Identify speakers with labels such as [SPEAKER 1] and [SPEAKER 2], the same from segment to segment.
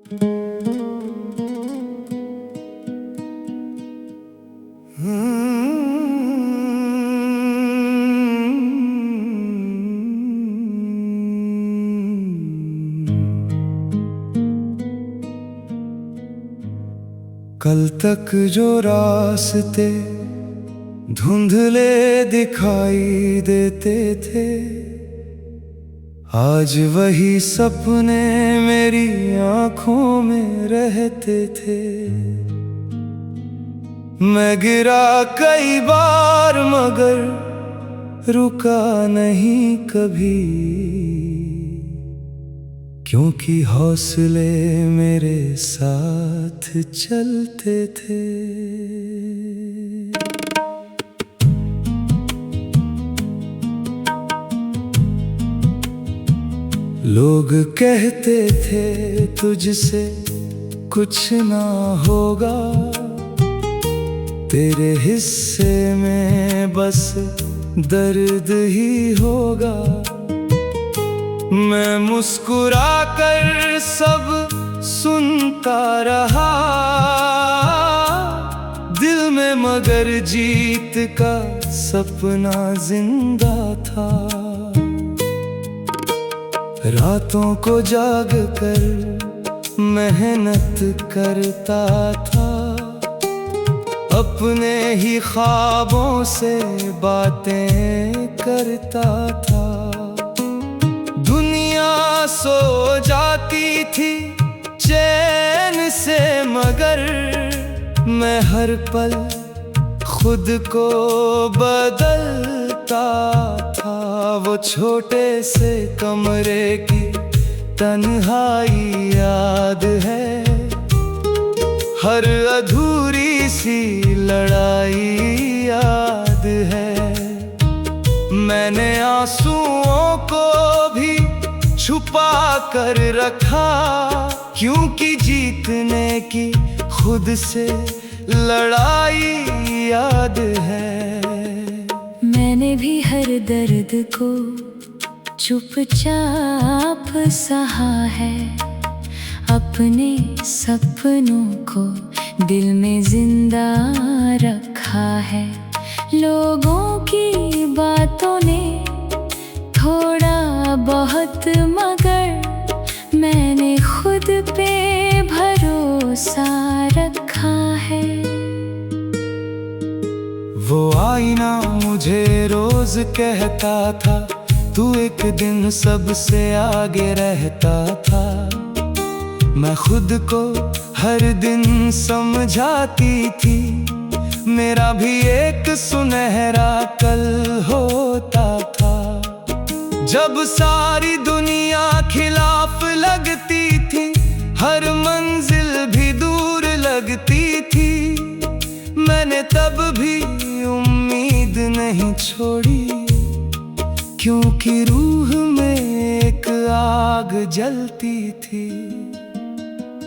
[SPEAKER 1] कल तक जो रास्ते धुंधले दिखाई देते थे, आज वही सपने मेरी आंखों में रहते थे। मैं गिरा कई बार मगर रुका नहीं कभी, क्योंकि हौसले मेरे साथ चलते थे। लोग कहते थे तुझसे कुछ ना होगा, तेरे हिस्से में बस दर्द ही होगा। मैं मुस्कुरा कर सब सुनता रहा, दिल में मगर जीत का सपना जिंदा था। रातों को जाग कर मेहनत करता था, अपने ही ख्वाबों से बातें करता था। दुनिया सो जाती थी चैन से, मगर मैं हर पल खुद को बदलता था। वो छोटे से कमरे की तन्हाई याद है, हर अधूरी सी लड़ाई याद है। मैंने आंसुओं को भी छुपा कर रखा, क्योंकि जीतने की खुद से लड़ाई याद है।
[SPEAKER 2] मैंने भी हर दर्द को चुपचाप सहा है, अपने सपनों को दिल में जिंदा रखा है। लोगों की बातों ने थोड़ा बहुत, मगर मैंने खुद पे भरोसा रखा है।
[SPEAKER 1] वो आईना मुझे रोज कहता था, तू एक दिन सबसे आगे रहता था। मैं खुद को हर दिन समझाती थी, मेरा भी एक सुनहरा कल होता था। जब सारी दुनिया खिलाफ लगती थी, हर मंजिल भी दूर लगती थी, मैंने तब भी उम्मीद नहीं छोड़ी, क्योंकि रूह में एक आग जलती थी।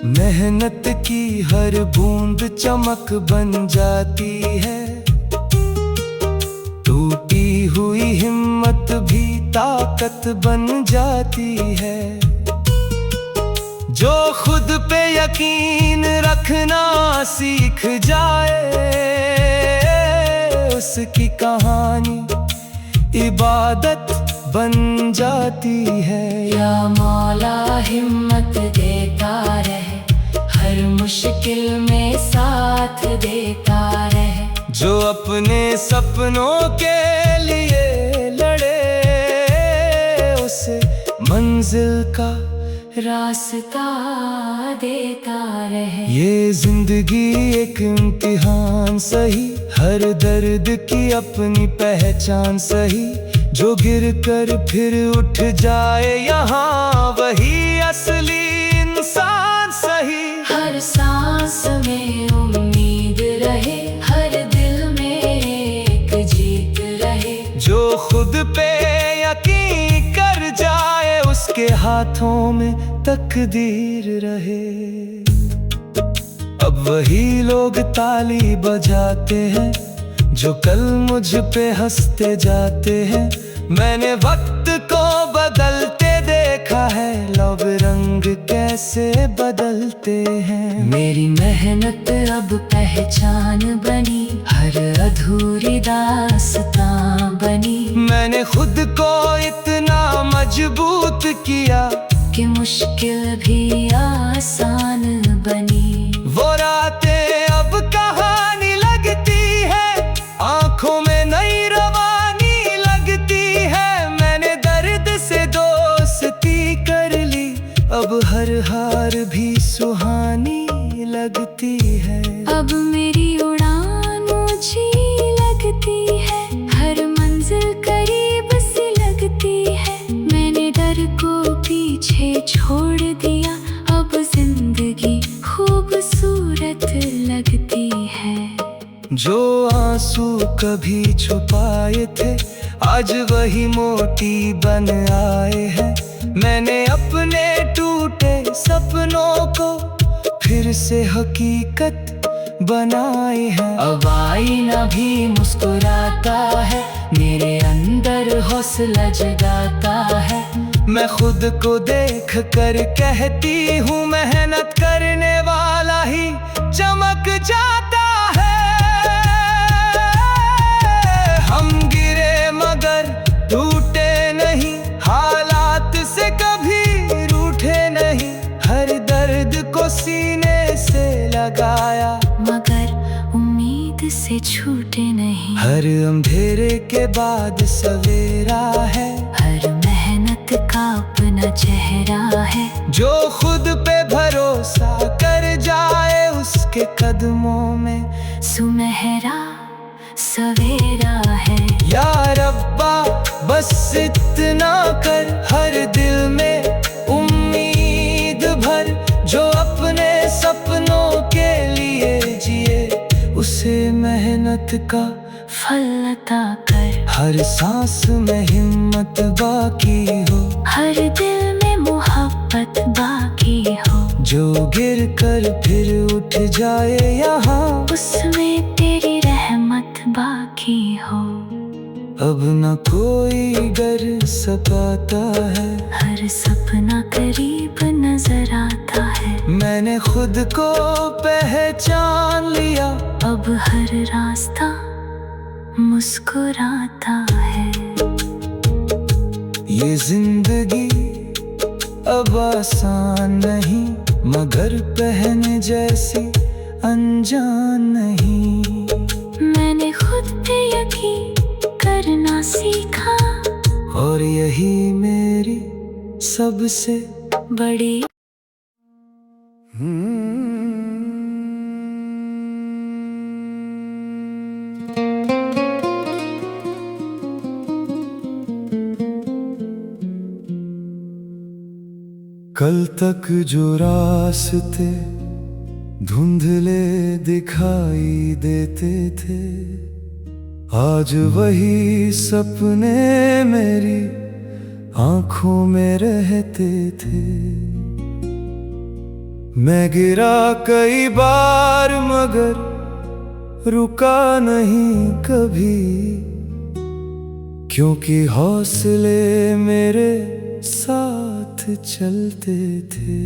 [SPEAKER 1] मेहनत की हर बूंद चमक बन जाती है, टूटी हुई हिम्मत भी ताकत बन जाती है। जो खुद पे यकीन रखना सीख जाए, उसकी कहानी इबादत बन जाती है।
[SPEAKER 2] या मौला हिम्मत देता रहे, हर मुश्किल में साथ देता रहे।
[SPEAKER 1] जो अपने सपनों के लिए लड़े, उसे मंजिल का
[SPEAKER 2] रास्ता देता रहे।
[SPEAKER 1] ये जिंदगी एक इम्तिहान सही, हर दर्द की अपनी पहचान सही। जो गिर कर फिर उठ जाए यहाँ, वही असली इंसान सही।
[SPEAKER 2] हर सांस में उम्मीद रहे, हर दिल में एक जीत रहे।
[SPEAKER 1] जो खुद पे यकीन कर जाए, उसके हाथों में तकदीर रहे। अब वही लोग ताली बजाते हैं, जो कल मुझ पे हंसते जाते हैं। मैंने वक्त को बदलते देखा है लब रंग कैसे बदलते हैं।
[SPEAKER 2] मेरी मेहनत अब पहचान बनी, हर अधूरी दास्तां बनी।
[SPEAKER 1] मैंने खुद को इतना मजबूत किया
[SPEAKER 2] कि मुश्किल भी आसान बनी।
[SPEAKER 1] वो रातें अब कहानी लगती है, आंखों में नई रवानी लगती है। मैंने दर्द से दोस्ती कर ली, अब हर हार भी सुहानी लगती है।
[SPEAKER 2] अब मेरी उड़ान ऊंची लगती है, हर मंजिल करीब सी लगती है। मैंने डर को पीछे छोड़ दिया, अब जिंदगी खूबसूरत लगती है।
[SPEAKER 1] जो आंसू कभी छुपाए थे आज वही मोती बन आए हैं। मैंने अपने टूटे सपनों को फिर से हकीकत बनाए हैं।
[SPEAKER 2] अब आईना भी मुस्कुराता है, मेरे अंदर हौसला जगाता है।
[SPEAKER 1] मैं खुद को देख कर कहती हूँ मेहनत करने वाला ही चमक जाता है। हम गिरे मगर टूटे नहीं, हालात से कभी रूठे नहीं। हर दर्द को सीने से लगाया
[SPEAKER 2] मगर उम्मीद से छूटे नहीं।
[SPEAKER 1] हर अंधेरे के बाद सवेरा है,
[SPEAKER 2] हर मेहनत का अपना चेहरा है।
[SPEAKER 1] जो खुद पे भरोसा कर जाए उसके कदमों में
[SPEAKER 2] सुनहरा सवेरा है।
[SPEAKER 1] या रब्बा बस इतना कर, हर दिल में उम्मीद भर। जो अपने सपनों के लिए जिए उसे मेहनत का
[SPEAKER 2] फल अता कर।
[SPEAKER 1] हर सांस में हिम्मत बाकी हो,
[SPEAKER 2] हर दिल में मोहब्बत बाकी हो।
[SPEAKER 1] जो गिर कर फिर उठ जाए यहाँ
[SPEAKER 2] उसमें तेरी रहमत बाकी हो।
[SPEAKER 1] अब न कोई डर सताता है,
[SPEAKER 2] हर सपना करीब नजर आता है।
[SPEAKER 1] मैंने खुद को पहचान लिया,
[SPEAKER 2] अब हर रास्ता मुस्कुराता है।
[SPEAKER 1] ये जिंदगी अब आसान नहीं, मगर पहने जैसी अनजान नहीं।
[SPEAKER 2] मैंने खुद पे यकीन करना सीखा,
[SPEAKER 1] और यही मेरी सबसे
[SPEAKER 2] बड़ी
[SPEAKER 1] कल तक जो रास्ते धुंधले दिखाई देते थे, आज वही सपने मेरी आंखों में रहते थे। मैं गिरा कई बार मगर रुका नहीं कभी, क्योंकि हौसले मेरे साथ चलते थे।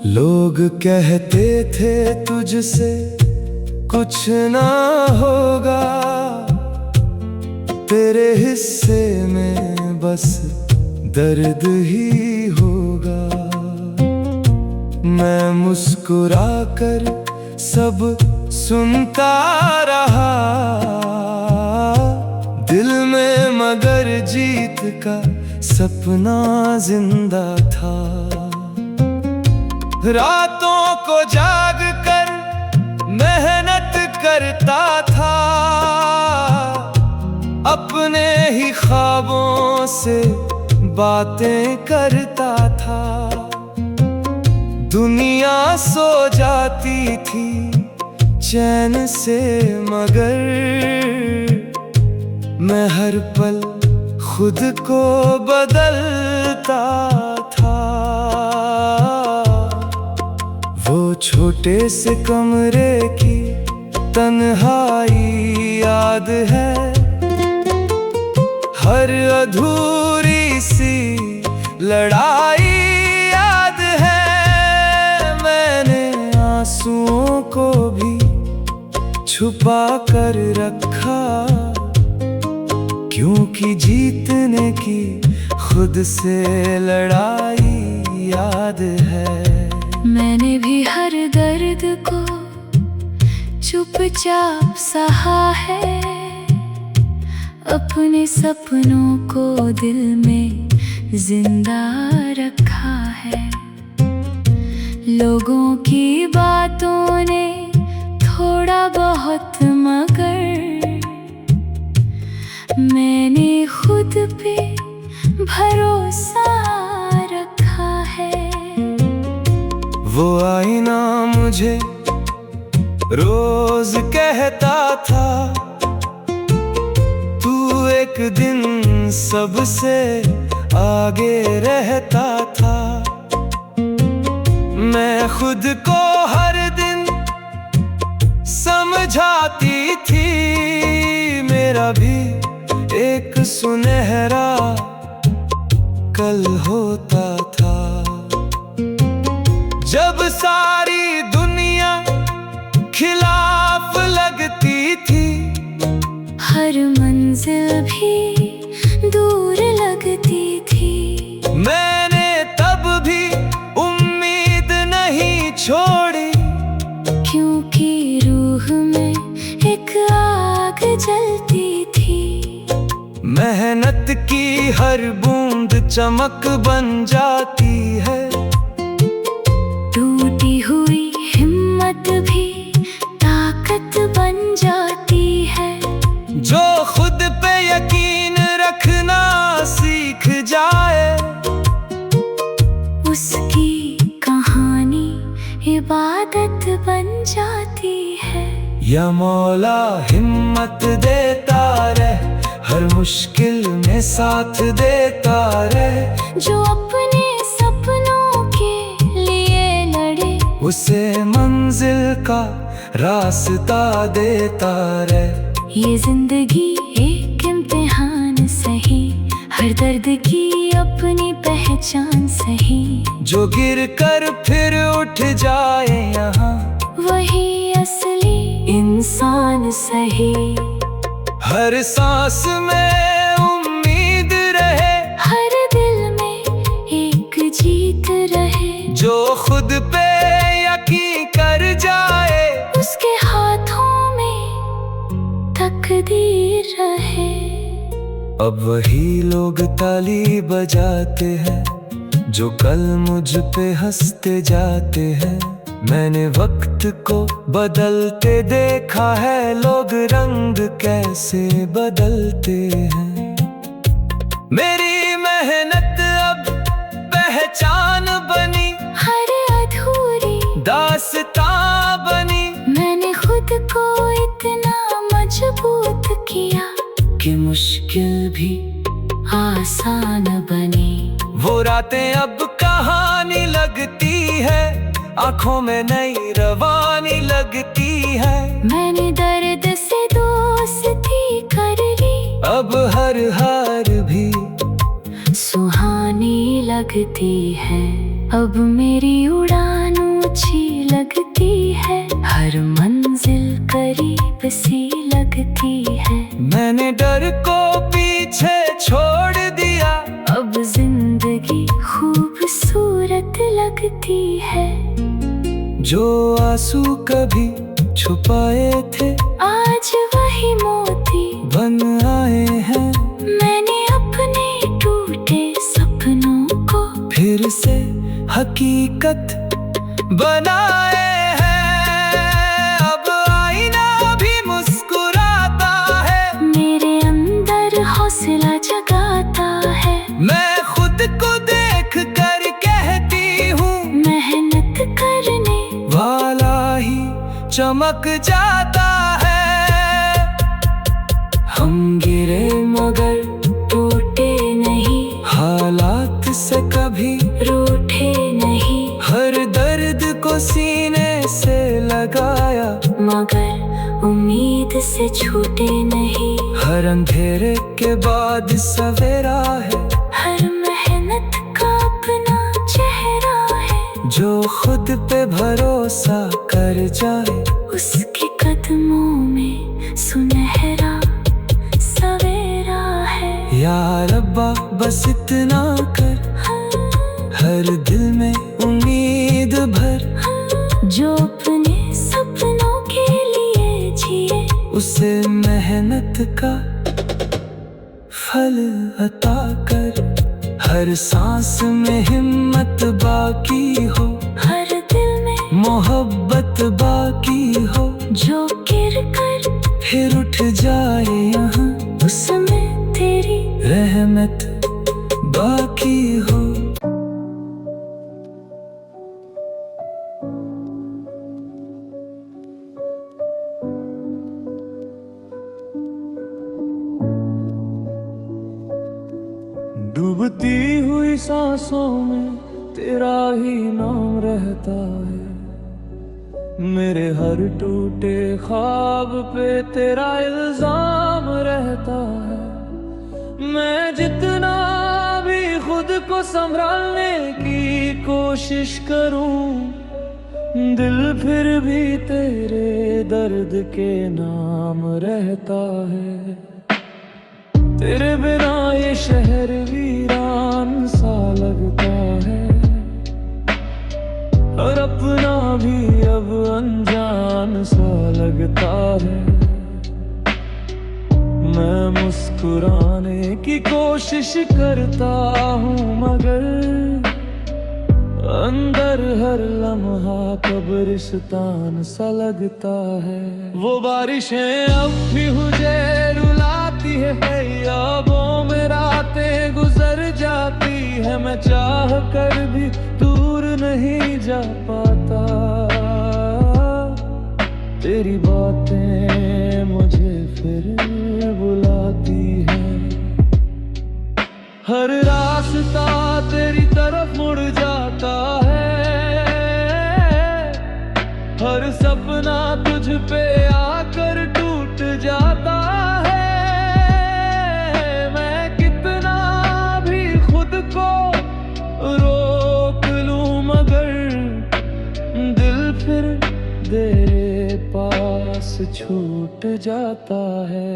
[SPEAKER 1] लोग कहते थे तुझसे कुछ ना होगा, तेरे हिस्से में बस दर्द ही होगा। मैं मुस्कुरा कर सब सुनता रहा, दिल में मगर जीत का सपना जिंदा था। रातों को जाग कर मेहनत करता था, अपने ही ख्वाबों से बातें करता था। दुनिया सो जाती थी चैन से, मगर मैं हर पल खुद को बदलता था। वो छोटे से कमरे की तन्हाई याद है, हर अधूरी सी लड़ाई याद है। मैंने आंसुओं को भी छुपा कर रखा, क्योंकि जीतने की खुद से लड़ाई याद है।
[SPEAKER 2] मैंने भी हर दर्द को चुपचाप सहा है, अपने सपनों को दिल में जिंदा रखा है। लोगों की बातों ने थोड़ा बहुत, मगर मैंने खुद पे भरोसा रखा है।
[SPEAKER 1] वो आईना मुझे रोज कहता था, तू एक दिन सबसे आगे रहता था। मैं खुद को हर दिन समझाती थी, मेरा भी एक सुनहरा कल होता था। जब सारी दुनिया खिलाफ लगती थी,
[SPEAKER 2] हर मंजिल भी दूर लगती थी,
[SPEAKER 1] मैंने तब भी उम्मीद नहीं छोड़ी,
[SPEAKER 2] क्योंकि रूह में एक आग जलती थी।
[SPEAKER 1] मेहनत की हर बूंद चमक बन जाती है,
[SPEAKER 2] टूटी हुई हिम्मत भी ताकत बन जाती है।
[SPEAKER 1] जो खुद पे यकीन रखना सीख जाए,
[SPEAKER 2] उसकी कहानी इबादत बन जाती है।
[SPEAKER 1] या मौला हिम्मत देता रहे, हर मुश्किल में साथ देता रहे।
[SPEAKER 2] जो अपने सपनों के लिए लड़े,
[SPEAKER 1] उसे मंजिल का रास्ता देता रहे।
[SPEAKER 2] ये जिंदगी एक इम्तिहान सही, हर दर्द की अपनी पहचान सही।
[SPEAKER 1] जो गिर कर फिर उठ जाए यहाँ,
[SPEAKER 2] वही असली इंसान सही।
[SPEAKER 1] हर सांस में उम्मीद रहे,
[SPEAKER 2] हर दिल में एक जीत रहे।
[SPEAKER 1] जो खुद पे यकीन कर जाए,
[SPEAKER 2] उसके हाथों में तकदीर रहे।
[SPEAKER 1] अब वही लोग ताली बजाते हैं, जो कल मुझ पे हंसते जाते हैं। मैंने वक्त को बदलते देखा है, लोग रंग कैसे बदलते हैं। मेरी मेहनत अब पहचान बनी,
[SPEAKER 2] हर अधूरी
[SPEAKER 1] दास्तां बनी।
[SPEAKER 2] मैंने खुद को इतना मजबूत किया कि मुश्किल भी आसान बनी।
[SPEAKER 1] वो रातें अब कहानी लगती है, आंखों में नई रवानी लगती है।
[SPEAKER 2] मैंने दर्द से दोस्ती कर ली,
[SPEAKER 1] अब हर हार भी
[SPEAKER 2] सुहानी लगती है। अब मेरी उड़ान ऊंची लगती है, हर मंजिल करीब सी लगती है।
[SPEAKER 1] मैंने डर को पीछे छोड़ दिया,
[SPEAKER 2] अब जिंदगी खूबसूरत लगती है।
[SPEAKER 1] जो आंसू कभी छुपाए थे,
[SPEAKER 2] आज वही मोती
[SPEAKER 1] बन आए हैं।
[SPEAKER 2] मैंने अपने टूटे सपनों को
[SPEAKER 1] फिर से हकीकत बनाए हैं। अब आईना भी मुस्कुराता है,
[SPEAKER 2] मेरे अंदर हौसला जगाता है।
[SPEAKER 1] मैं खुद को देख कर कहती हूँ,
[SPEAKER 2] मेहनत करने
[SPEAKER 1] वाला ही चमक जाता है। हम गिरे मगर टूटे को सीने से लगाया,
[SPEAKER 2] मगर उम्मीद से छूटे नहीं।
[SPEAKER 1] हर अंधेरे के बाद सवेरा है,
[SPEAKER 2] हर मेहनत का अपना चेहरा है।
[SPEAKER 1] जो खुद पे भरोसा कर जाए,
[SPEAKER 2] उसके कदमों में सुनहरा सवेरा है।
[SPEAKER 1] या रब्बा बस इतना कर, हर दिल में उम्मीद भर।
[SPEAKER 2] जो अपने सपनों के लिए जिए,
[SPEAKER 1] उसे मेहनत का फल अता कर। हर सांस में हिम्मत बाकी हो,
[SPEAKER 2] हर दिल में
[SPEAKER 1] मोहब्बत बाकी हो।
[SPEAKER 2] जो गिर कर
[SPEAKER 1] फिर उठ जाए यहाँ,
[SPEAKER 2] उसमें तेरी
[SPEAKER 1] रहमत बाकी हो। डूबती हुई सांसों में तेरा ही नाम रहता है। मेरे हर टूटे ख्वाब पे तेरा इल्जाम रहता है। मैं जितना भी खुद को संभालने की कोशिश करूं, दिल फिर भी तेरे दर्द के नाम रहता है। तेरे बिना ये शहर वीरान सा लगता है, और अपना भी अब अनजान सा लगता है। मैं मुस्कुराने की कोशिश करता हूँ, मगर अंदर हर लम्हा कब्रिस्तान सा लगता है। वो बारिशें अब भी मुझे रुलाती है, यादों में रातें गुजर जाती है। मैं चाह कर भी दूर नहीं जा पाता, तेरी बातें मुझे फिर बुलाती हैं। हर रास्ता तेरी तरफ मुड़ जाता है, हर सपना तुझ पे आकर टूट जाता है। मैं कितना भी खुद को रोक लूं, मगर दिल फिर तेरे पास छूट जाता है।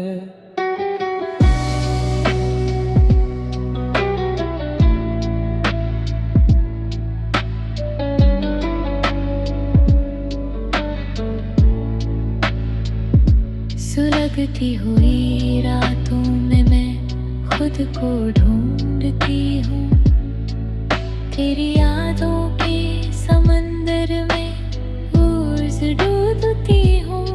[SPEAKER 2] सुलगती हुई रातों में मैं खुद को ढूंढती हूँ। तेरी यादों के समंदर में रोज डूबती हूँ।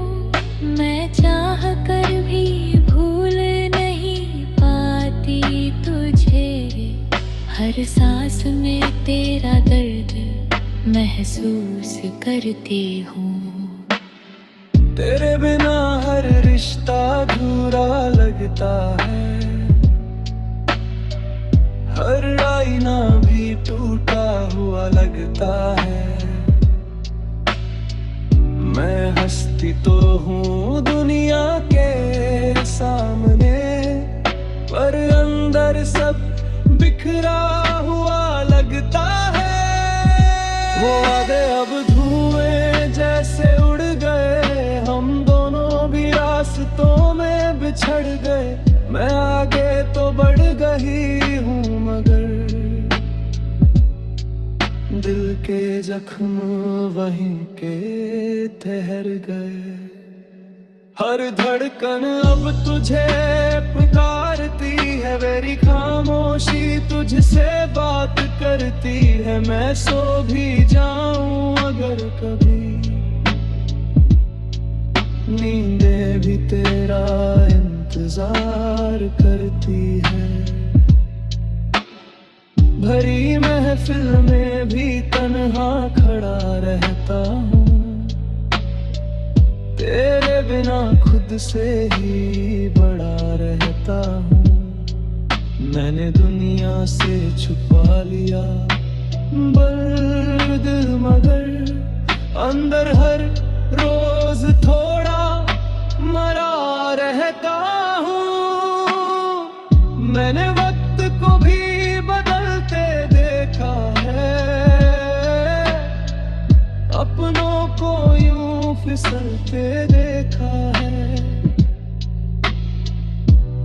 [SPEAKER 2] मैं चाह कर भी भूल नहीं पाती तुझे, हर सांस में तेरा दर्द महसूस करती हूँ।
[SPEAKER 1] तेरे बिना हर रिश्ता अधूरा लगता है, हर आईना भी टूटा हुआ लगता है। मैं हंसती तो हूँ दुनिया के सामने, पर अंदर सब बिखरा हुआ लगता है। वो वादे अब धुएं जैसे उड़ गए, हम दोनों भी रास्तों में बिछड़ गए। मैं आगे तो बढ़ गई हूँ, मगर दिल के जख्म वहीं के ठहर गए। हर धड़कन अब तुझे पुकारती है, मेरी खामोशी तुझसे बात करती है। मैं सो भी जाऊं अगर कभी, नींदें भी तेरा इंतजार करती है। भरी महफिल में भी तन्हा खड़ा रहता हूँ, तेरे बिना खुद से ही बड़ा रहता हूँ। मैंने दुनिया से छुपा लिया बर्द, मगर अंदर हर रोज थोड़ा मरा रहता हूँ। मैंने वक्त को भी बदलते देखा है, अपनों को यूं फिसलते देखा है,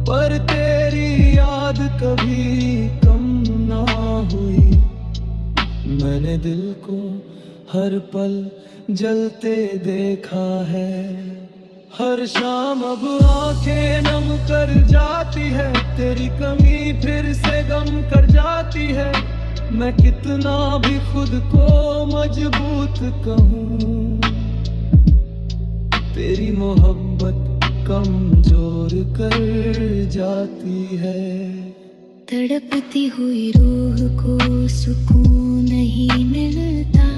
[SPEAKER 1] पर तेरी याद कभी कम ना हुई। मैंने दिल को हर पल जलते देखा है, हर शाम अब आंखें नम कर जाती है, तेरी कमी फिर से गम कर जाती है। मैं कितना भी खुद को मजबूत कहूँ, तेरी मोहब्बत कमजोर कर जाती है।
[SPEAKER 2] तड़पती हुई रूह को सुकून नहीं मिलता,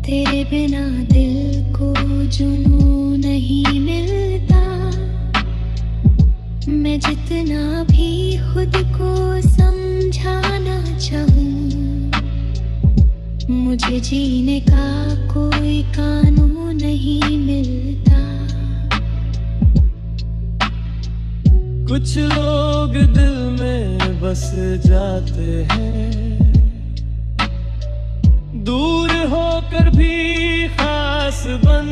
[SPEAKER 2] तेरे बिना दिल को जुनून नहीं मिलता। मैं जितना भी खुद को समझाना चाहूँ, मुझे जीने का कोई कानून नहीं मिलता।
[SPEAKER 1] कुछ लोग दिल में बस जाते हैं, दूर होकर भी खास बन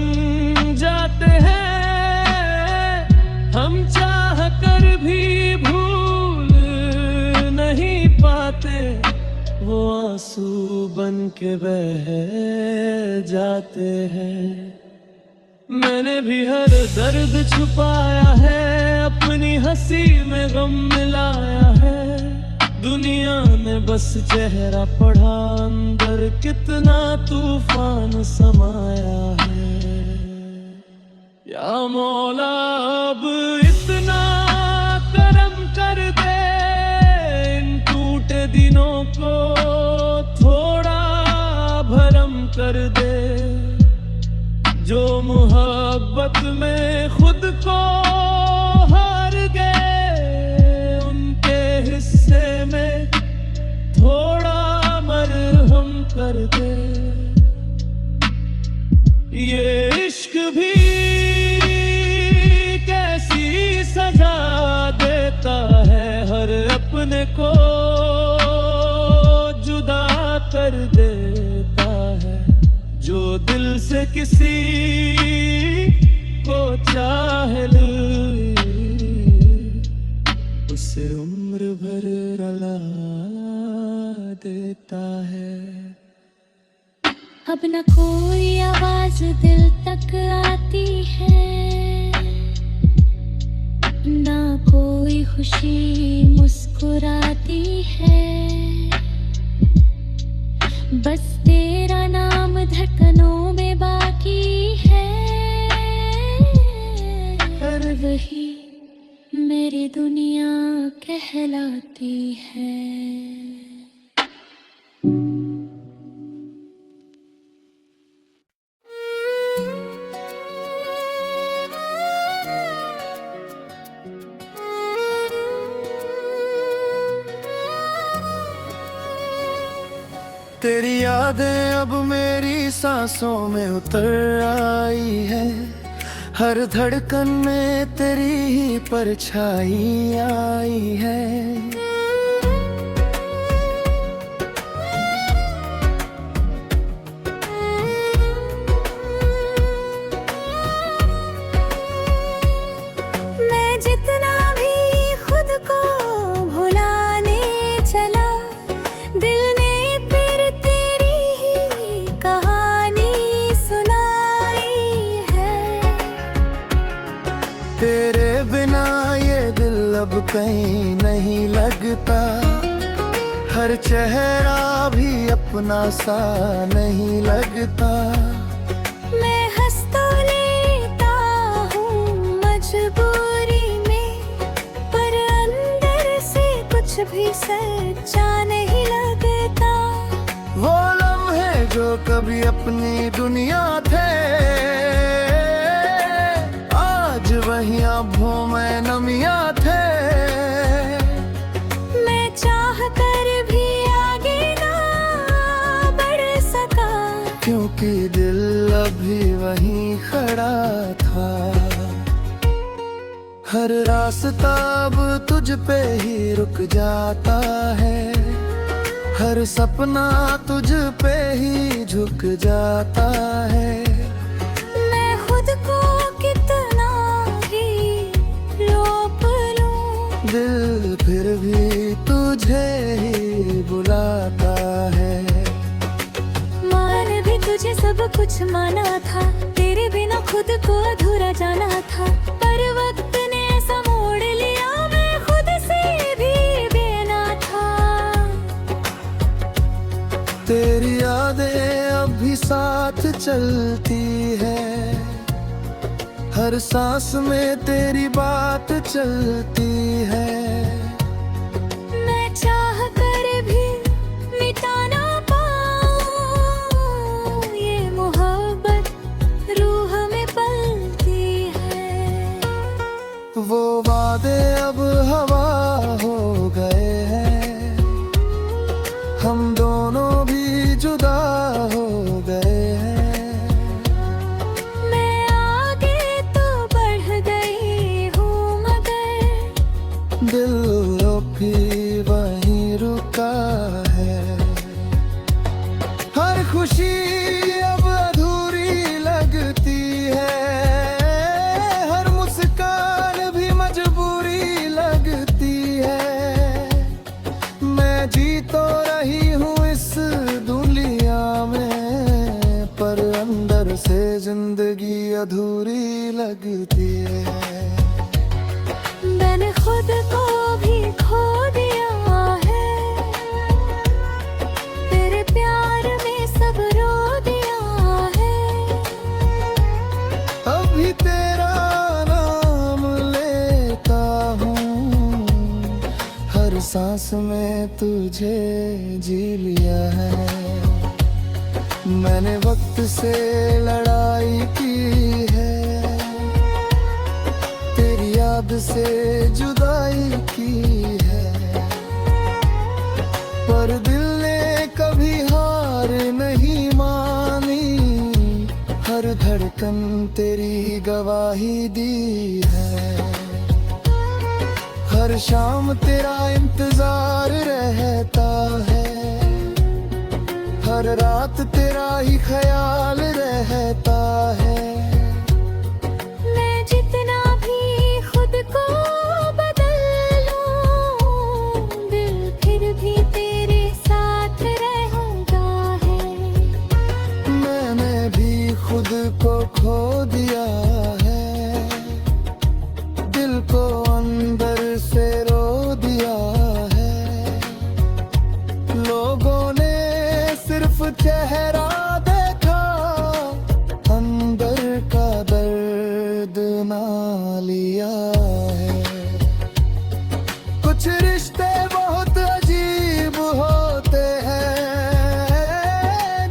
[SPEAKER 1] जाते हैं। हम चाह कर भी भूल नहीं पाते, वो आंसू बन के बह जाते हैं। मैंने भी हर दर्द छुपाया है, अपनी हंसी में गम मिलाया है। दुनिया में बस चेहरा पढ़ा, अंदर कितना तूफान समाया है। या मौला अब इतना करम कर दे, इन टूटे दिनों को थोड़ा भरम कर दे। जो मोहब्बत में खुद को हार गए, उनके हिस्से में थोड़ा मरहम कर दे। ये इश्क भी कैसी सजा देता है, हर अपने को जुदा कर देता है। जो दिल से किसी को चाहे उसे उम्र भर रुला देता है।
[SPEAKER 2] अब न कोई आवाज दिल तक आती है, ना कोई खुशी मुस्कुराती है। बस तेरा नाम धड़कनों में बाकी है, और वही मेरी दुनिया कहलाती है।
[SPEAKER 1] तेरी यादें अब मेरी सांसों में उतर आई है, हर धड़कन में तेरी ही परछाई आई है।
[SPEAKER 2] मैं जितना भी खुद को भुलाने चला, दिल ने फिर तेरी ही कहानी सुनाई है।
[SPEAKER 1] तेरे बिना ये दिल अब कहीं नहीं लगता, हर चेहरा भी अपना सा नहीं लगता।
[SPEAKER 2] मैं हंस तो लेता हूँ मजबूरी में, पर अंदर से कुछ भी सच्चा नहीं लगता।
[SPEAKER 1] वो लम्हे जो कभी अपनी दुनिया थे, आज वही आँखों में नमियाँ थे।
[SPEAKER 2] मैं चाह कर भी आगे ना बढ़ सका,
[SPEAKER 1] कि दिल अभी वहीं खड़ा था। हर रास्ता अब तुझ पे ही रुक जाता है, हर सपना तुझ पे ही झुक जाता है।
[SPEAKER 2] मैं खुद को कितना ही रोक लूं,
[SPEAKER 1] दिल फिर भी तुझे ही बुलाता है।
[SPEAKER 2] मान भी तुझे सब कुछ माना था, तेरे बिना खुद को अधूरा जाना था। पर वक्त ने ऐसा मोड़ लिया, मैं खुद से भी बेना था।
[SPEAKER 1] तेरी यादें अब भी साथ चलती है, हर सांस में तेरी बात चलती है।
[SPEAKER 2] मैं चाह कर भी मिटा ना पाऊं, ये मोहब्बत रूह में पलती है।
[SPEAKER 1] वो वादे अब हवा हो गए हैं, हम दोनों भी जुदा हो गए हैं।
[SPEAKER 2] मैं आगे तो बढ़ गई हूँ, मगर
[SPEAKER 1] दिल भी वहीं रुका है। हर खुशी अब अधूरी लगती है, हर मुस्कान भी मजबूरी लगती है। मैं जी तो रही हूँ इस दुनिया में, पर अंदर से जिंदगी अधूरी लगती है।
[SPEAKER 2] मैंने खुद को भी खो दिया है, तेरे प्यार में सब रो दिया है।
[SPEAKER 1] अभी तेरा नाम लेता हूँ, हर सांस में तुझे जी लिया है। मैंने वक्त से लड़ाई की है, तेरी याद से जुदाई की है। पर दिल ने कभी हार नहीं मानी, हर धड़कन तेरी गवाही दी है। हर शाम तेरा इंतजार रहता है, हर रात तेरा ही ख्याल रहता है।
[SPEAKER 2] मैं जितना भी खुद को बदल लूं, दिल फिर भी तेरे साथ रहता है।
[SPEAKER 1] मैंने भी खुद को खो दिया है, दिल को अंदर से रो दिया है। लोगों ने सिर्फ चेहरा देखा, अंदर का दर्द ना लिया है। कुछ रिश्ते बहुत अजीब होते हैं,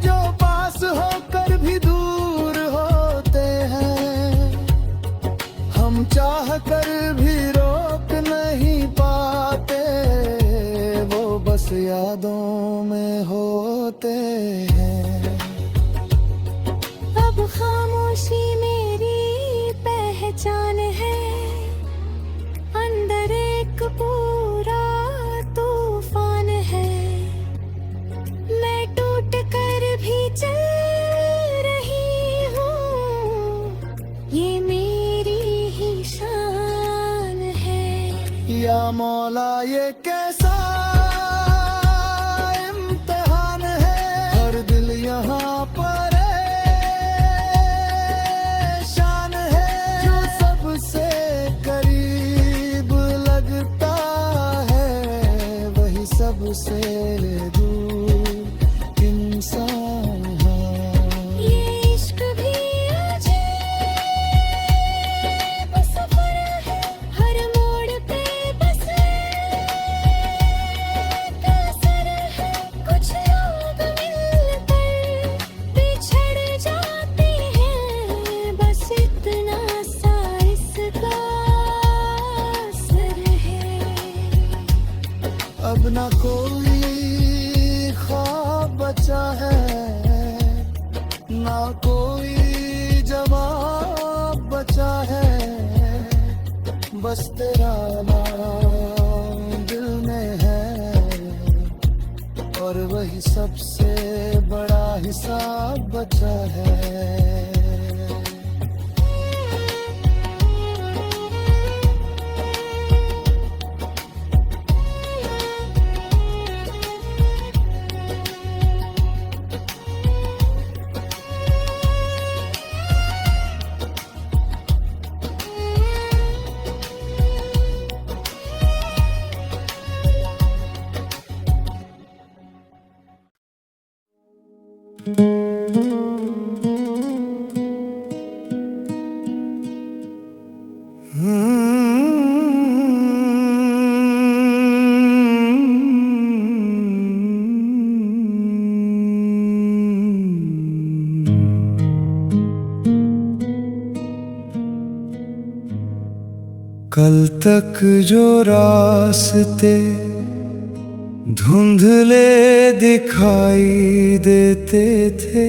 [SPEAKER 1] जो पास होकर भी दूर होते हैं। हम चाह कर भी रोक नहीं पाते, वो बस यादों में होते हैं।
[SPEAKER 2] अब खामोशी मेरी पहचान है, अंदर एक पूरा तूफान है। मैं टूट कर भी चल रही हूँ, ये मेरी ही शान है।
[SPEAKER 1] या मौला ये कैसा इम्तिहान है, हर दिल यहाँ पर शान है। जो सबसे करीब लगता है, वही सबसे दूर इंसान है।
[SPEAKER 2] ये इश्क भी अजीब सफर है, हर मोड़ पे बस एक असर है। कुछ लोग मिलकर बिछड़ जाते हैं, बस इतना सा इसका असर है।
[SPEAKER 1] अब ना कोई ख्वाब बचा है, ना कोई जवाब बचा है, बस तेरा नाम दिल में है, और वही सबसे बड़ा हिसाब बचा है। कल तक जो रास्ते धुंधले दिखाई देते थे,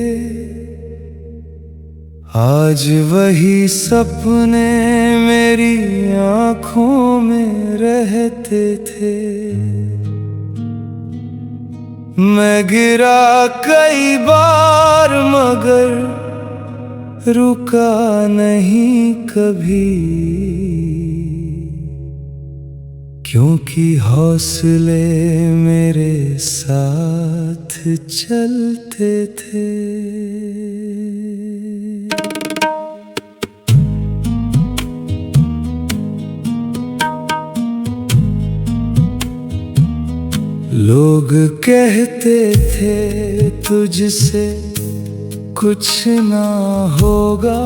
[SPEAKER 1] आज वही सपने मेरी आँखों में रहते थे। मैं गिरा कई बार मगर रुका नहीं कभी, क्योंकि हौसले मेरे साथ चलते थे। लोग कहते थे तुझसे कुछ ना होगा,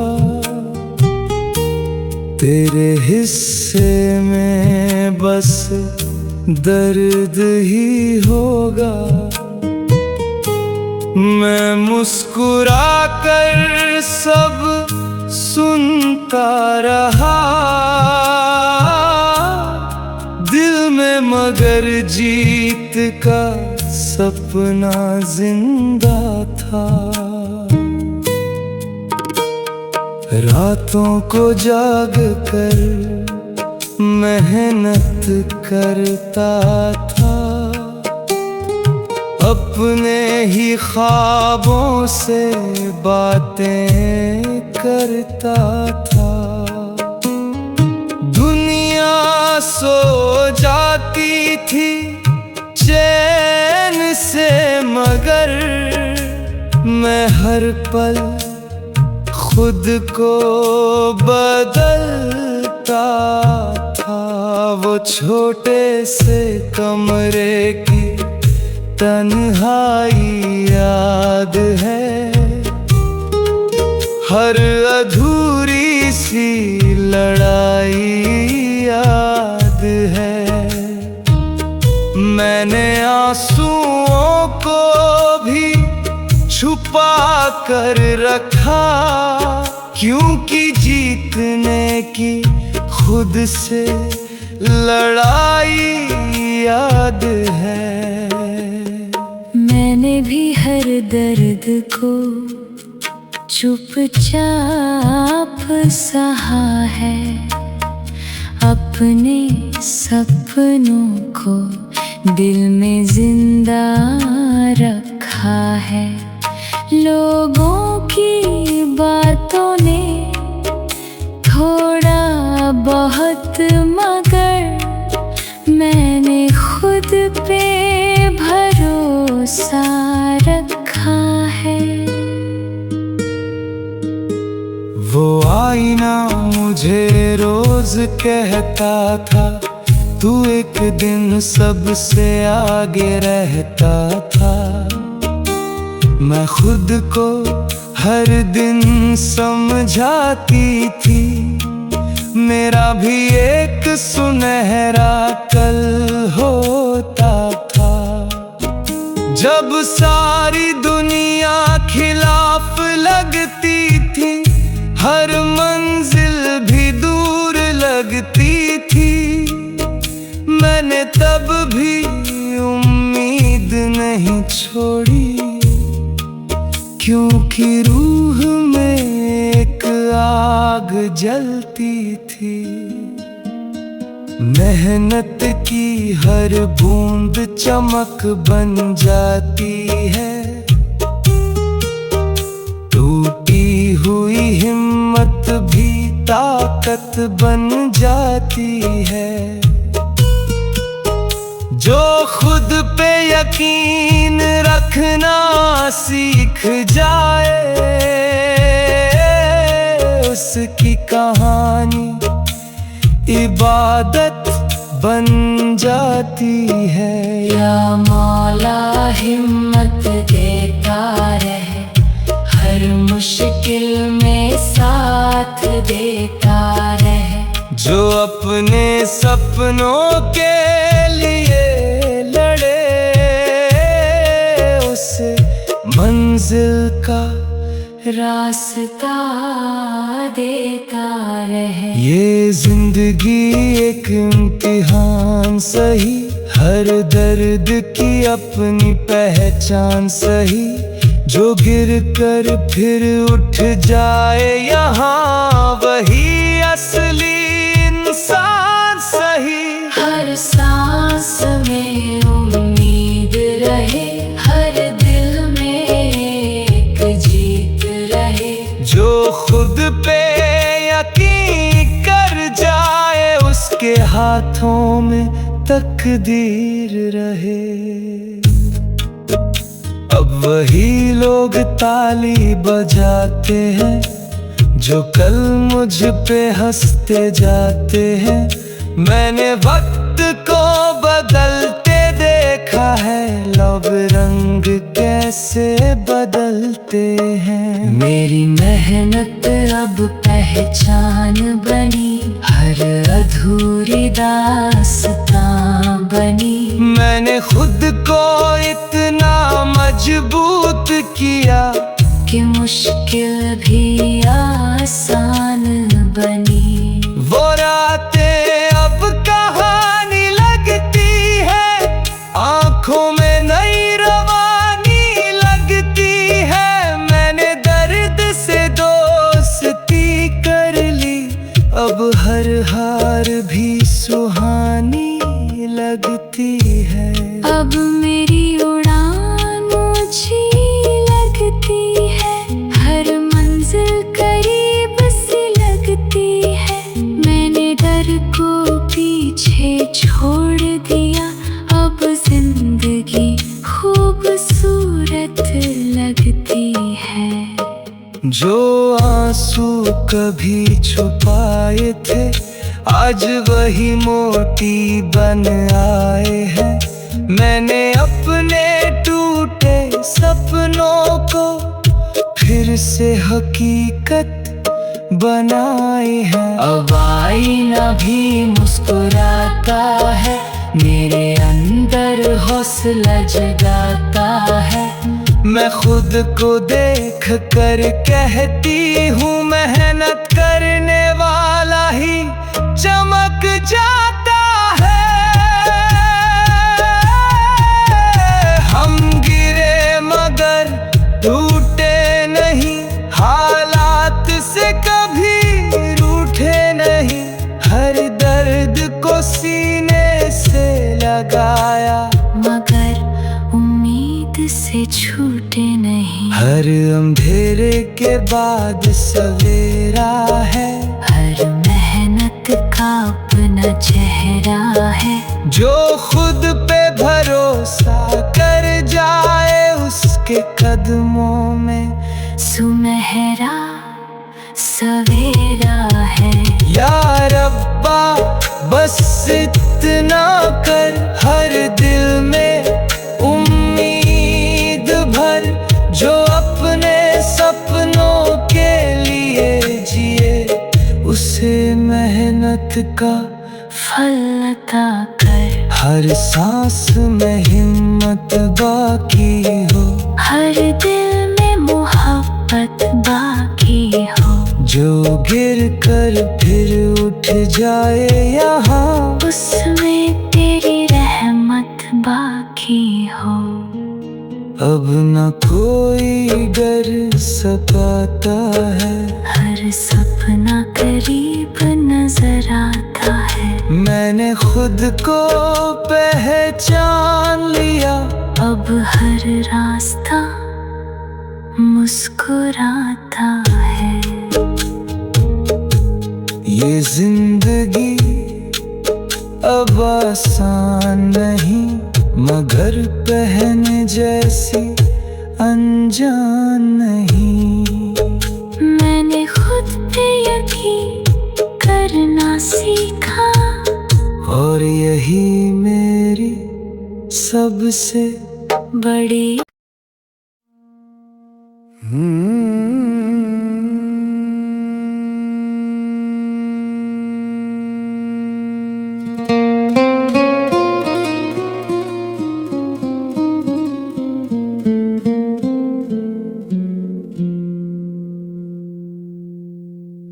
[SPEAKER 1] तेरे हिस्से में बस दर्द ही होगा। मैं मुस्कुरा कर सब सुनता रहा, दिल में मगर जीत का सपना जिंदा था। रातों को जाग कर मेहनत करता था, अपने ही ख्वाबों से बातें करता था। दुनिया सो जाती थी चैन से, मगर मैं हर पल खुद को बदलता था। वो छोटे से कमरे की तन्हाई याद है, हर अधूरी सी लड़ाई याद है। मैंने आंसुओं को भी छुपा कर रखा, क्योंकि जीतने की खुद से लड़ाई याद है।
[SPEAKER 2] मैंने भी हर दर्द को चुपचाप सहा है, अपने सपनों को दिल में जिंदा रखा है। लोगों की बातों ने थोड़ा बहुत, मगर मैंने खुद पे भरोसा रखा है।
[SPEAKER 1] वो आईना मुझे रोज कहता था, तू एक दिन सबसे आगे रहता था। मैं खुद को हर दिन समझाती थी, मेरा भी एक सुनहरा कल होता था। जब सारी दुनिया खिलाफ लगती थी, हर मंजिल भी दूर लगती थी, मैंने तब भी उम्मीद नहीं छोड़ी, क्योंकि रूह में एक आग जलती थी। मेहनत की हर बूंद चमक बन जाती है, टूटी हुई हिम्मत भी ताकत बन जाती है। जो खुद पे यकीन रखना सीख जाए, उसकी कहानी इबादत बन जाती है।
[SPEAKER 2] या मौला हिम्मत देता रहे, हर मुश्किल में साथ देता रहे।
[SPEAKER 1] जो अपने सपनों के लिए लड़े, उसे मंजिल का
[SPEAKER 2] रास्ता देता रहे।
[SPEAKER 1] ये जिंदगी एक इम्तिहान सही, हर दर्द की अपनी पहचान सही। जो गिर कर फिर उठ जाए यहाँ, वही असली इंसान सही।
[SPEAKER 2] हर सांस में उम्मीद रहे, हर दिल में एक जीत रहे।
[SPEAKER 1] जो खुद पे यकीन कर जाए, उसके हाथों में तकदीर रहे। अब वही लोग ताली बजाते हैं, जो कल मुझ पे हंसते जाते हैं। मैंने वक्त को बदलते देखा है, लब रंग कैसे बदलते हैं।
[SPEAKER 2] मेरी मेहनत अब पहचान बनी, हर अधूरी दास्तां बनी।
[SPEAKER 1] मैंने खुद को इतना मजबूत किया
[SPEAKER 2] कि मुश्किल भी आसान बनी।
[SPEAKER 1] वो रातें अब कहानी लगती है, आंखों में नई रवानी लगती है। मैंने दर्द से दोस्ती कर ली, अब हर हार भी सुहानी लगती है।
[SPEAKER 2] अब मेरी उड़ान ऊंची लगती है, हर मंजिल करीब सी लगती है। मैंने डर को पीछे छोड़ दिया, अब जिंदगी खूबसूरत लगती है।
[SPEAKER 1] जो आंसू कभी छुपाए थे, आज वही मोती बन आए हैं। मैंने अपने टूटे सपनों को फिर से हकीकत बनाई है।
[SPEAKER 2] अब आईना भी मुस्कुराता है, मेरे अंदर हौसला जगाता है।
[SPEAKER 1] मैं खुद को देख कर कहती हूँ, मेहनत करने वाला ही चमक जाता है। हम गिरे मगर टूटे नहीं, हालात से कभी रूठे नहीं। हर दर्द को सीने से लगाया,
[SPEAKER 2] मगर उम्मीद से छूटे नहीं।
[SPEAKER 1] हर अंधेरे के बाद सवेरा है,
[SPEAKER 2] हर मेहनत का अपना चेहरा है।
[SPEAKER 1] जो खुद पे भरोसा कर जाए, उसके कदमों में
[SPEAKER 2] सुनहरा सवेरा है।
[SPEAKER 1] या रब्बा बस इतना कर, हर दिल में उम्मीद भर। जो अपने सपनों के लिए जिए, उसे मेहनत का
[SPEAKER 2] फल अता कर।
[SPEAKER 1] हर सांस में हिम्मत बाकी हो,
[SPEAKER 2] हर दिल में मोहब्बत बाकी हो।
[SPEAKER 1] जो गिर कर फिर उठ जाए यहाँ,
[SPEAKER 2] उसमें तेरी रहमत बाकी हो।
[SPEAKER 1] अब न कोई डर सताता है,
[SPEAKER 2] हर सपना करीब नजर आता है।
[SPEAKER 1] मैंने खुद को पहचान लिया,
[SPEAKER 2] अब हर रास्ता मुस्कुराता है।
[SPEAKER 1] ये जिंदगी अब आसान नहीं, मगर पहने जैसी अनजान नहीं।
[SPEAKER 2] मैंने खुद पे यकीन करना सीखा,
[SPEAKER 1] और यही मेरी सबसे
[SPEAKER 2] बड़ी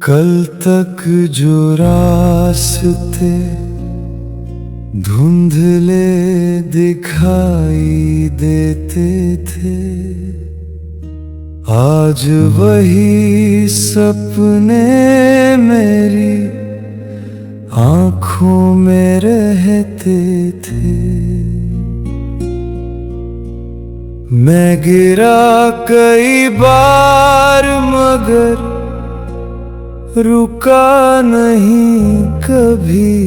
[SPEAKER 1] कल तक जो रास्ते धुंधले दिखाई देते थे, आज वही सपने मेरी आँखों में रहते थे। मैं गिरा कई बार मगर रुका नहीं कभी,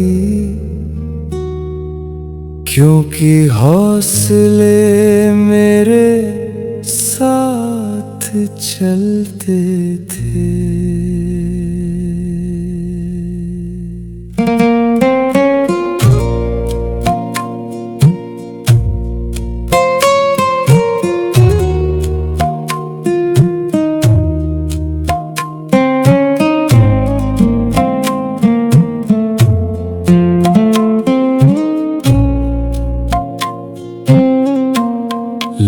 [SPEAKER 1] क्योंकि हौसले मेरे साथ चलते थे।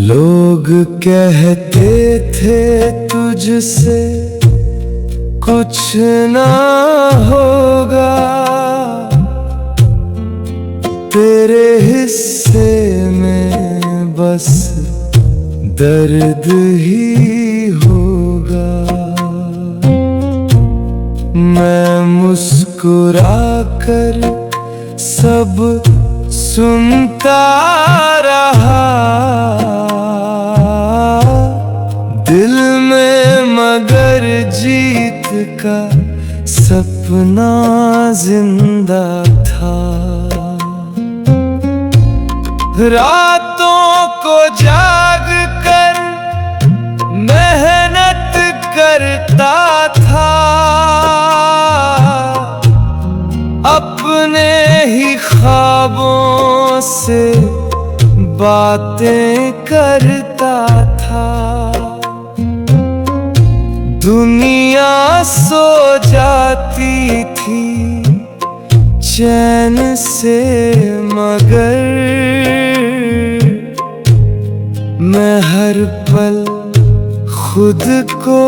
[SPEAKER 1] लोग कहते थे तुझसे कुछ ना होगा, तेरे हिस्से में बस दर्द ही होगा। मैं मुस्कुरा कर सब सुनता रहा, दिल में मगर जीत का सपना जिंदा था। रातों को जाग कर मेहनत करता था, अपने ही ख्वाबों से बातें करता था। दुनिया सो जाती थी चैन से, मगर मैं हर पल खुद को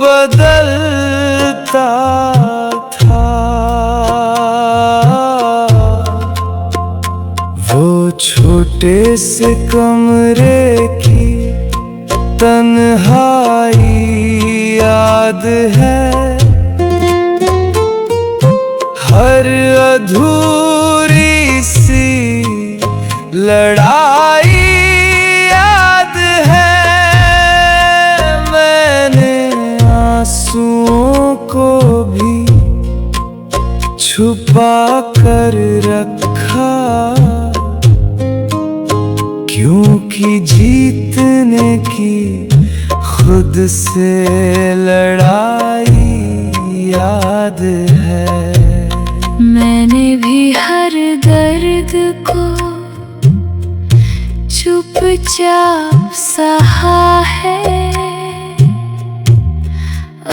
[SPEAKER 1] बदलता था। वो छोटे से कमरे की तन्हाई याद है, हर अधूरी सी लड़ाई याद है। मैंने आंसुओं को भी छुपा कर रखा, क्योंकि जीतने की खुद से लड़ाई याद है।
[SPEAKER 2] मैंने भी हर दर्द को चुपचाप सहा है,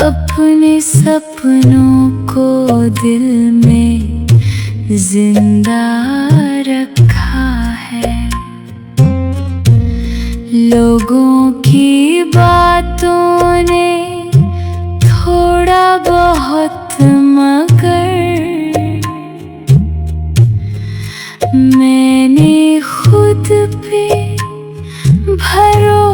[SPEAKER 2] अपने सपनों को दिल में जिंदा रखा है। लोगों की बातों ने थोड़ा बहुत मगर मैंने खुद पे भरोसा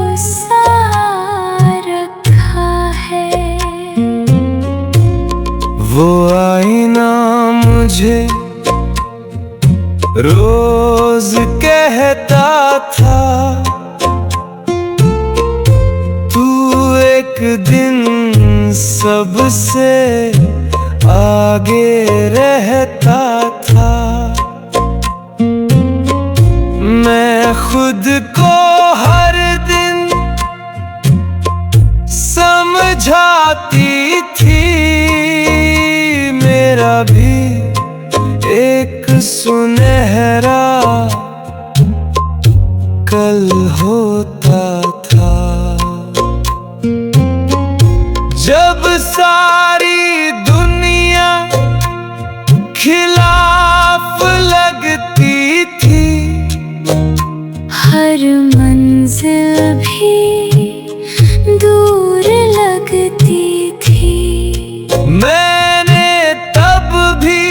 [SPEAKER 1] एक दिन सबसे आगे रहता था। मैं खुद को हर दिन समझाती थी, मेरा भी एक सुनहरा कल होता था। जब सारी दुनिया खिलाफ लगती थी,
[SPEAKER 2] हर मंजिल भी दूर लगती थी।
[SPEAKER 1] मैंने तब भी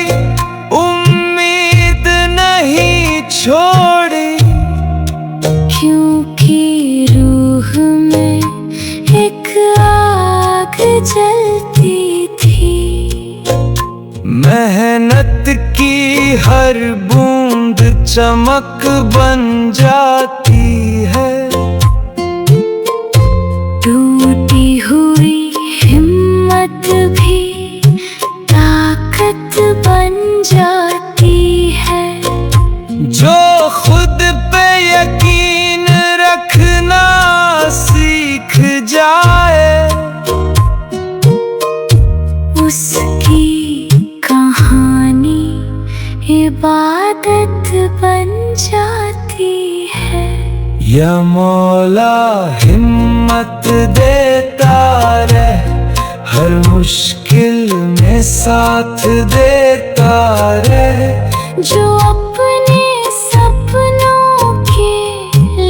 [SPEAKER 1] उम्मीद नहीं छोड़ी,
[SPEAKER 2] क्योंकि रूह में एक आग जलती थी।
[SPEAKER 1] मेहनत की हर बूंद चमक बन जाती है,
[SPEAKER 2] टूटी हुई हिम्मत भी ताकत बन जाती है।
[SPEAKER 1] जो खुद पे यकीन रखना सीख जाए,
[SPEAKER 2] उसकी कहानी इबादत बन जाती है।
[SPEAKER 1] या मौला हिम्मत देता रहे, हर मुश्किल में साथ देता रहे।
[SPEAKER 2] जो अपने सपनों के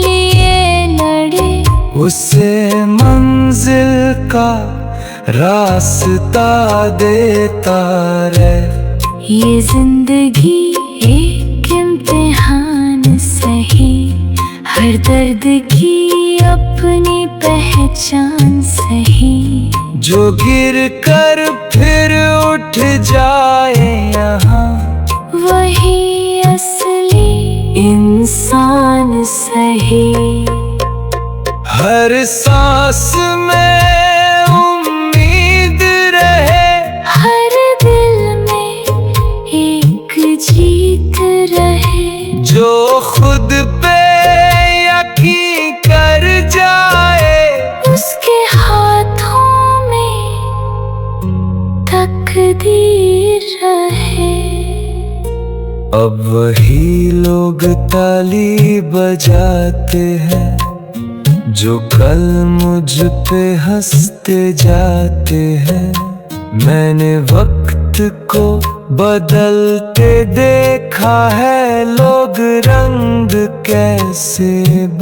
[SPEAKER 2] लिए लड़े,
[SPEAKER 1] उसे मंजिल का रास्ता देता रहे।
[SPEAKER 2] ये जिंदगी एक इम्तिहान सही, हर दर्द की अपनी पहचान सही।
[SPEAKER 1] जो गिर कर फिर उठ जाए यहाँ,
[SPEAKER 2] वही असली इंसान सही।
[SPEAKER 1] हर सांस में उम्मीद रहे,
[SPEAKER 2] हर दिल में एक जीत रहे।
[SPEAKER 1] जो खुद पे यकीन कर जाए,
[SPEAKER 2] उसके हाथों में तकदीर रहे।
[SPEAKER 1] अब वही लोग ताली बजाते हैं, जो कल मुझ पे हंसते जाते हैं। मैंने वक्त को बदलते देखा है, लोग रंग कैसे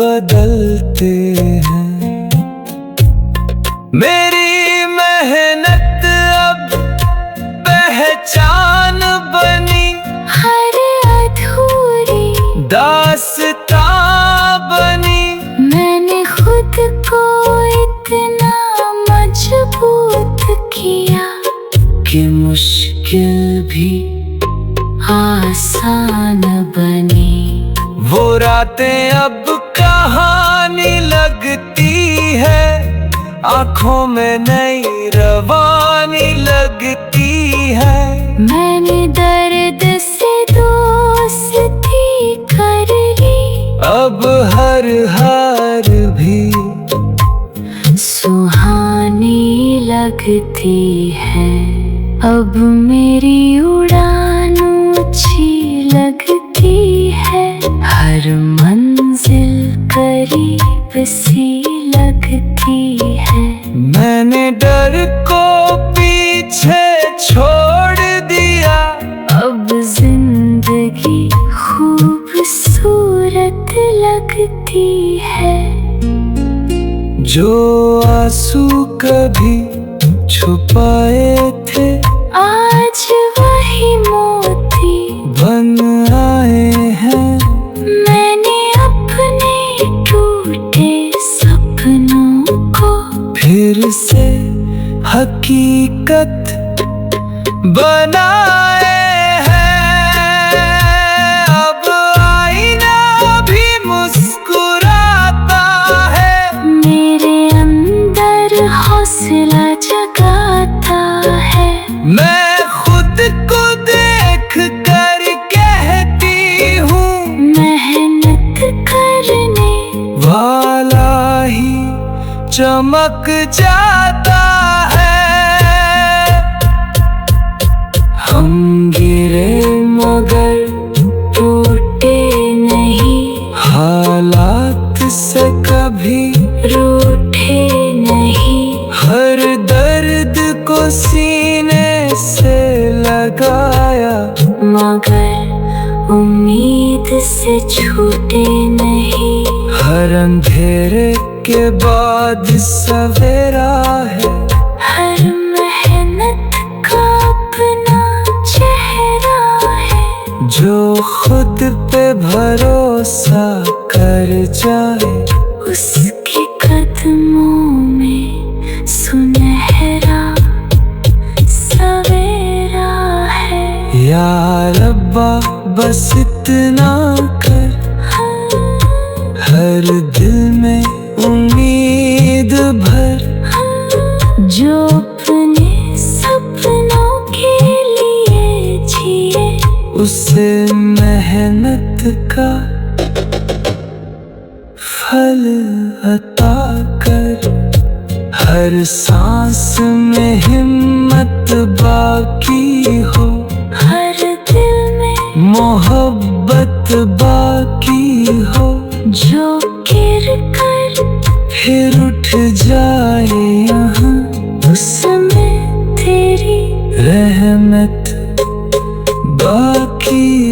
[SPEAKER 1] बदलते हैं। मेरी मेहनत अब पहचान बनी,
[SPEAKER 2] हर अधूरी
[SPEAKER 1] दास्तां बनी।
[SPEAKER 2] मैंने खुद को इतना मजबूत किया कि मुश्किल भी आसान बनी।
[SPEAKER 1] वो रातें अब कहानी लगती है, आंखों में नई रवानी लगती है।
[SPEAKER 2] मैंने दर्द से दोस्ती कर ली,
[SPEAKER 1] अब हर हार भी
[SPEAKER 2] सुहानी लगती है। अब मेरी उड़ान ऊंची लगती है, हर मंजिल करीब सी लगती है।
[SPEAKER 1] मैंने डर को पीछे छोड़ दिया,
[SPEAKER 2] अब जिंदगी खूबसूरत लगती है।
[SPEAKER 1] जो आंसू कभी छुपाए थे,
[SPEAKER 2] आज वही मोती
[SPEAKER 1] बन आए हैं।
[SPEAKER 2] मैंने अपने टूटे सपनों को
[SPEAKER 1] फिर से हकीकत बनाए हैं। अब आईना भी मुस्कुराता है,
[SPEAKER 2] मेरे अंदर हौसला
[SPEAKER 1] चमक जाता है। हम गिरे मगर टूटे नहीं, हालात से कभी
[SPEAKER 2] रूठे नहीं।
[SPEAKER 1] हर दर्द को सीने से लगाया,
[SPEAKER 2] मगर उम्मीद से छूटे नहीं।
[SPEAKER 1] हर अंधेरे के बाद सवेरा है।
[SPEAKER 2] हर मेहनत का अपना चेहरा है।
[SPEAKER 1] जो खुद पे भरोसा कर जाए,
[SPEAKER 2] उसके कदमों में सुनहरा सवेरा है।
[SPEAKER 1] या रब्बा बस इतना कर, हर दिल में उम्मीद भर।
[SPEAKER 2] जो अपने सपनों के लिए जिए,
[SPEAKER 1] उसे मेहनत का फल अता कर। हर सांस में हिम्मत बाकी हो,
[SPEAKER 2] हर दिल में
[SPEAKER 1] मोहब्बत बाकी हो।
[SPEAKER 2] जो गिर कर
[SPEAKER 1] फिर उठ जाए यहाँ,
[SPEAKER 2] उसमें तेरी
[SPEAKER 1] रहमत बाकी